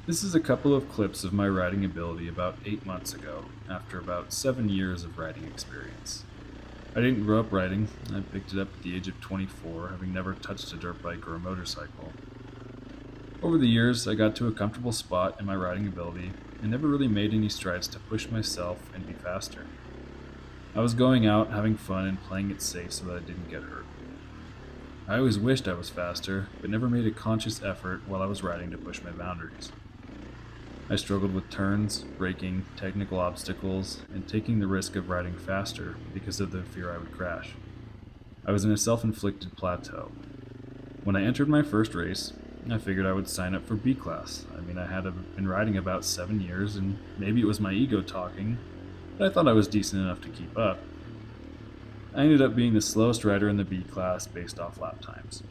This is a couple of clips of my riding ability about 8 months ago, after about 7 years of riding experience. I didn't grow up riding, I picked it up at the age of 24, having never touched a dirt bike or a motorcycle. Over the years, I got to a comfortable spot in my riding ability and never really made any strides to push myself and be faster. I was going out, having fun, and playing it safe so that I didn't get hurt. I always wished I was faster, but never made a conscious effort while I was riding to push my boundaries. I struggled with turns, braking, technical obstacles, and taking the risk of riding faster because of the fear I would crash. I was in a self inflicted plateau. When I entered my first race, I figured I would sign up for B class. I had been riding about 7 years, and maybe it was my ego talking, but I thought I was decent enough to keep up. I ended up being the slowest rider in the B class based off lap times.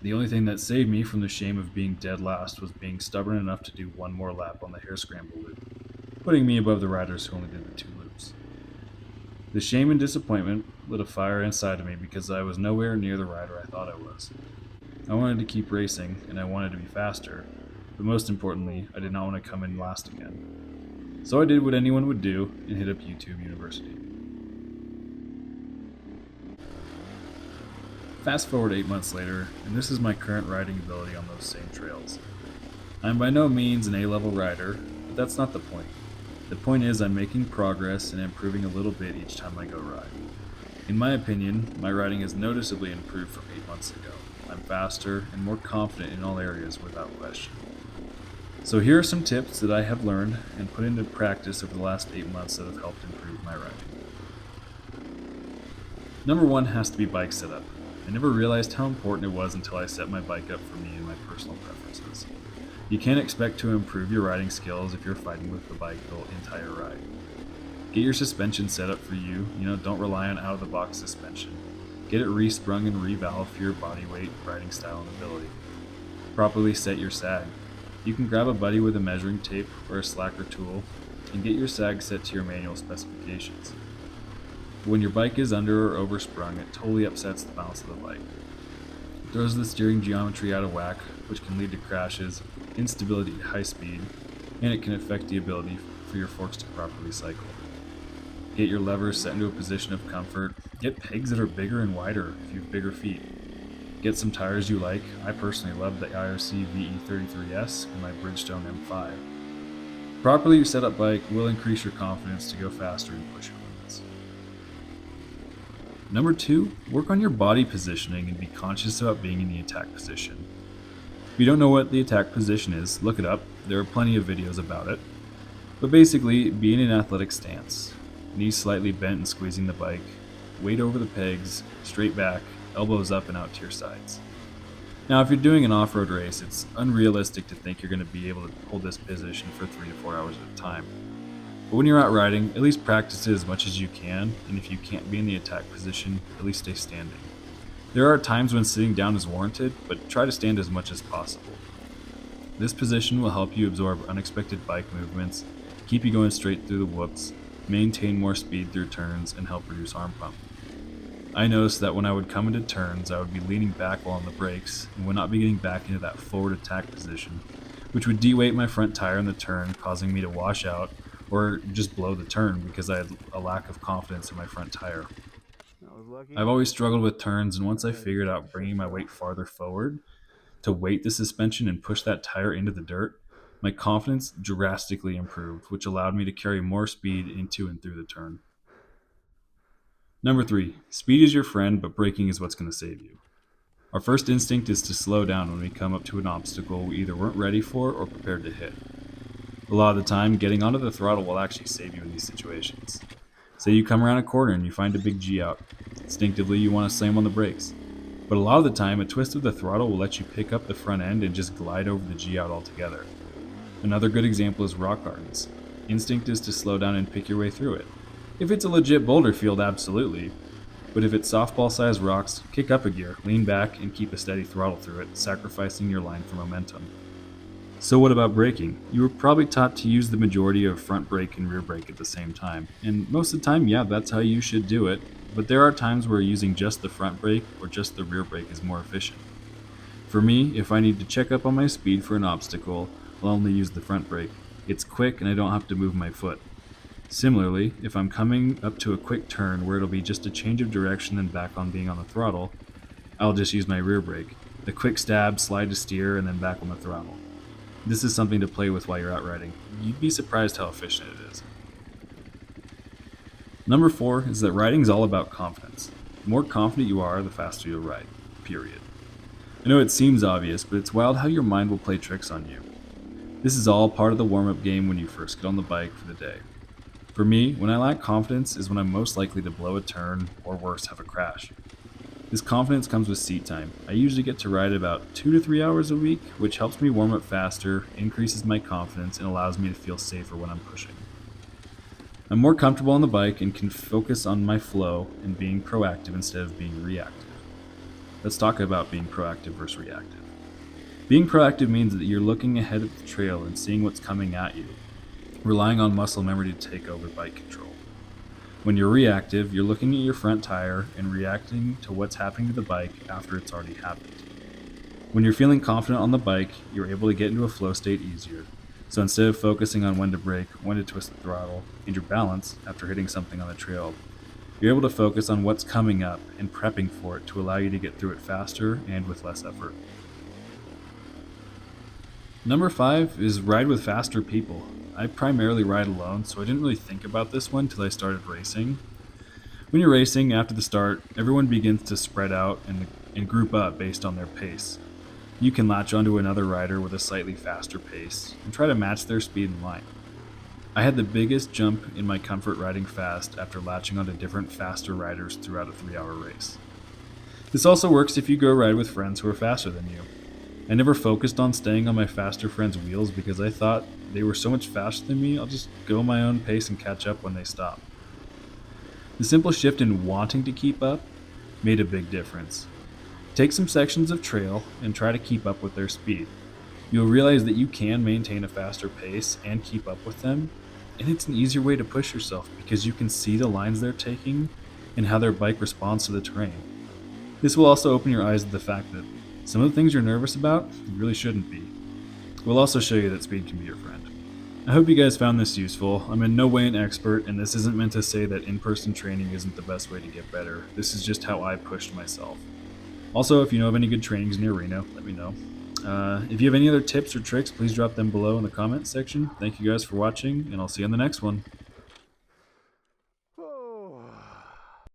The only thing that saved me from the shame of being dead last was being stubborn enough to do one more lap on the hare scramble loop, putting me above the riders who only did the two loops. The shame and disappointment lit a fire inside of me because I was nowhere near the rider I thought I was. I wanted to keep racing, and I wanted to be faster, but most importantly, I did not want to come in last again. So I did what anyone would do and hit up YouTube University. Fast forward 8 months later, and this is my current riding ability on those same trails. I'm by no means an A-level rider, but that's not the point. The point is I'm making progress and improving a little bit each time I go ride. In my opinion, my riding has noticeably improved from 8 months ago. I'm faster and more confident in all areas without question. So here are some tips that I have learned and put into practice over the last 8 months that have helped improve my riding. Number one has to be bike setup. I never realized how important it was until I set my bike up for me and my personal preferences. You can't expect to improve your riding skills if you're fighting with the bike the entire ride. Get your suspension set up for you, don't rely on out-of-the-box suspension. Get it re-sprung and revalved for your body weight, riding style, and ability. Properly set your sag. You can grab a buddy with a measuring tape or a slacker tool and get your sag set to your manual specifications. When your bike is under or oversprung, it totally upsets the balance of the bike. It throws the steering geometry out of whack, which can lead to crashes, instability at high speed, and it can affect the ability for your forks to properly cycle. Get your levers set into a position of comfort. Get pegs that are bigger and wider if you have bigger feet. Get some tires you like. I personally love the IRC VE33S and my Bridgestone M5. Properly set up bike will increase your confidence to go faster and push your limits. Number two, work on your body positioning and be conscious about being in the attack position. If you don't know what the attack position is, look it up. There are plenty of videos about it. But basically, be in an athletic stance. Knees slightly bent and squeezing the bike, weight over the pegs, straight back, elbows up and out to your sides. Now, if you're doing an off-road race, it's unrealistic to think you're going to be able to hold this position for 3 to 4 hours at a time. But when you're out riding, at least practice it as much as you can, and if you can't be in the attack position, at least stay standing. There are times when sitting down is warranted, but try to stand as much as possible. This position will help you absorb unexpected bike movements, keep you going straight through the whoops, maintain more speed through turns, and help reduce arm pump. I noticed that when I would come into turns, I would be leaning back while on the brakes and would not be getting back into that forward attack position, which would de-weight my front tire in the turn, causing me to wash out or just blow the turn because I had a lack of confidence in my front tire. I was lucky. I've always struggled with turns, and once I figured out bringing my weight farther forward to weight the suspension and push that tire into the dirt, my confidence drastically improved, which allowed me to carry more speed into and through the turn. Number three, speed is your friend, but braking is what's going to save you. Our first instinct is to slow down when we come up to an obstacle we either weren't ready for or prepared to hit. A lot of the time, getting onto the throttle will actually save you in these situations. Say you come around a corner and you find a big G out. Instinctively, you want to slam on the brakes. But a lot of the time, a twist of the throttle will let you pick up the front end and just glide over the G out altogether. Another good example is rock gardens. Instinct is to slow down and pick your way through it. If it's a legit boulder field, absolutely. But if it's softball-sized rocks, kick up a gear, lean back, and keep a steady throttle through it, sacrificing your line for momentum. So what about braking? You were probably taught to use the majority of front brake and rear brake at the same time. And most of the time, yeah, that's how you should do it. But there are times where using just the front brake or just the rear brake is more efficient. For me, if I need to check up on my speed for an obstacle, I'll only use the front brake. It's quick and I don't have to move my foot. Similarly, if I'm coming up to a quick turn where it'll be just a change of direction and back on being on the throttle, I'll just use my rear brake. The quick stab, slide to steer, and then back on the throttle. This is something to play with while you're out riding. You'd be surprised how efficient it is. Number 4 is that riding is all about confidence. The more confident you are, the faster you'll ride. Period. I know it seems obvious, but it's wild how your mind will play tricks on you. This is all part of the warm-up game when you first get on the bike for the day. For me, when I lack confidence is when I'm most likely to blow a turn, or worse, have a crash. This confidence comes with seat time. I usually get to ride about 2 to 3 hours a week, which helps me warm up faster, increases my confidence, and allows me to feel safer when I'm pushing. I'm more comfortable on the bike and can focus on my flow and being proactive instead of being reactive. Let's talk about being proactive versus reactive. Being proactive means that you're looking ahead at the trail and seeing what's coming at you, relying on muscle memory to take over bike control. When you're reactive, you're looking at your front tire and reacting to what's happening to the bike after it's already happened. When you're feeling confident on the bike, you're able to get into a flow state easier. So instead of focusing on when to brake, when to twist the throttle, and your balance after hitting something on the trail, you're able to focus on what's coming up and prepping for it to allow you to get through it faster and with less effort. Number 5 is ride with faster people. I primarily ride alone, so I didn't really think about this one till I started racing. When you're racing, after the start, everyone begins to spread out and group up based on their pace. You can latch onto another rider with a slightly faster pace and try to match their speed in line. I had the biggest jump in my comfort riding fast after latching onto different faster riders throughout a 3-hour race. This also works if you go ride with friends who are faster than you. I never focused on staying on my faster friends' wheels because I thought they were so much faster than me, I'll just go my own pace and catch up when they stop. The simple shift in wanting to keep up made a big difference. Take some sections of trail and try to keep up with their speed. You'll realize that you can maintain a faster pace and keep up with them, and it's an easier way to push yourself because you can see the lines they're taking and how their bike responds to the terrain. This will also open your eyes to the fact that some of the things you're nervous about, you really shouldn't be. We'll also show you that speed can be your friend. I hope you guys found this useful. I'm in no way an expert, and this isn't meant to say that in-person training isn't the best way to get better. This is just how I pushed myself. Also, if you know of any good trainings near Reno, let me know. If you have any other tips or tricks, please drop them below in the comments section. Thank you guys for watching, and I'll see you on the next one.